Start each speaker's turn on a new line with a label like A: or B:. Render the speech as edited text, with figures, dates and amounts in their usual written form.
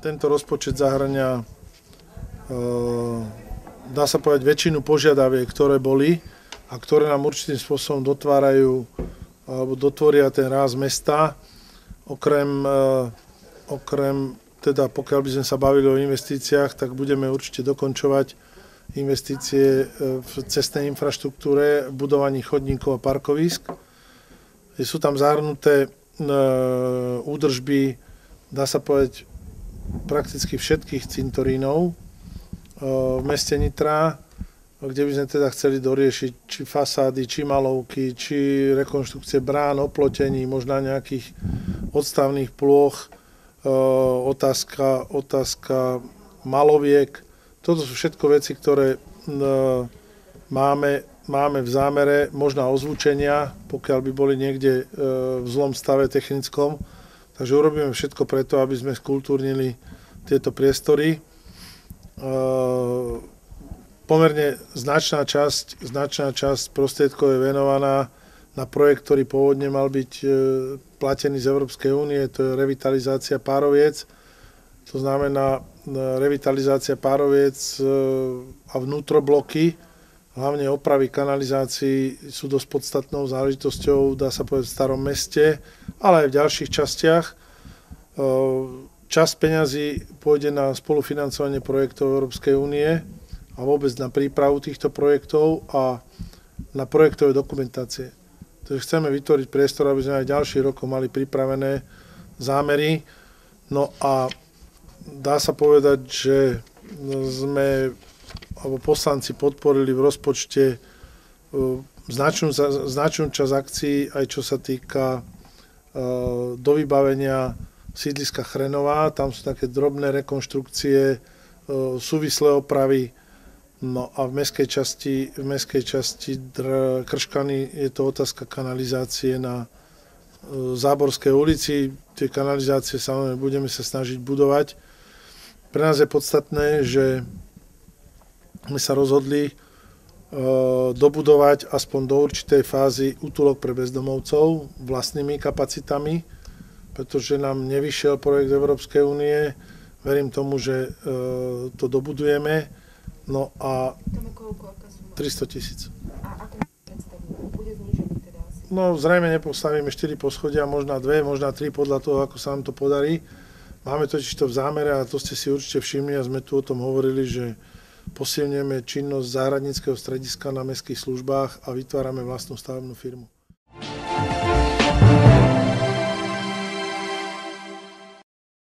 A: Tento rozpočet zahŕňa, dá sa povedať, väčšinu požiadaviek, ktoré boli a ktoré nám určitým spôsobom dotvárajú alebo dotvoria ten ráz mesta. Okrem teda pokiaľ by sme sa bavili o investíciách, tak budeme určite dokončovať investície v cestnej infraštruktúre, budovaní chodníkov a parkovísk. Sú tam zahrnuté údržby, dá sa povedať, prakticky všetkých cintorínov v meste Nitra, kde by sme teda chceli doriešiť či fasády, či malovky, či rekonštrukcie brán, oplotení, možno nejakých odstavných plôch, otázka maloviek. Toto sú všetko veci, ktoré máme v zámere, možná ozvučenia, pokiaľ by boli niekde v zlom stave technickom. Takže urobíme všetko preto, aby sme skultúrnili tieto priestory. Pomerne značná časť prostriedkov je venovaná na projekt, ktorý pôvodne mal byť platený z Európskej únie, to je revitalizácia Pároviec. To znamená revitalizácia Pároviec a vnútrobloky, hlavne opravy kanalizácií sú dosť podstatnou záležitosťou, dá sa povedať, v Starom meste, ale aj v ďalších častiach. Časť peňazí pôjde na spolufinancovanie projektov Európskej únie a vôbec na prípravu týchto projektov a na projektové dokumentácie. Takže chceme vytvoriť priestor, aby sme aj ďalší rok mali pripravené zámery. No a dá sa povedať, že poslanci podporili v rozpočte značnú časť akcií, aj čo sa týka dovybavenia sídliska Chrenová. Tam sú také drobné rekonštrukcie, súvislé opravy. No a v mestskej časti Krškany je to otázka kanalizácie na Záborskej ulici. Tie kanalizácie samozrejme budeme sa snažiť budovať. Pre nás je podstatné, že sme sa rozhodli dobudovať aspoň do určitej fázy útulok pre bezdomovcov vlastnými kapacitami, pretože nám nevyšiel projekt Európskej únie. Verím tomu, že to dobudujeme. No a 300 000.
B: A ako predstavujú? Bude znížený teda asi?
A: No zrejme nepostavíme 4 poschodia, možno 2, možno 3 podľa toho, ako sa nám to podarí. Máme totiž to v zámere a to ste si určite všimli a sme tu o tom hovorili, že posilňujeme činnosť záhradníckeho strediska na mestských službách a vytvárame vlastnú stavebnú firmu.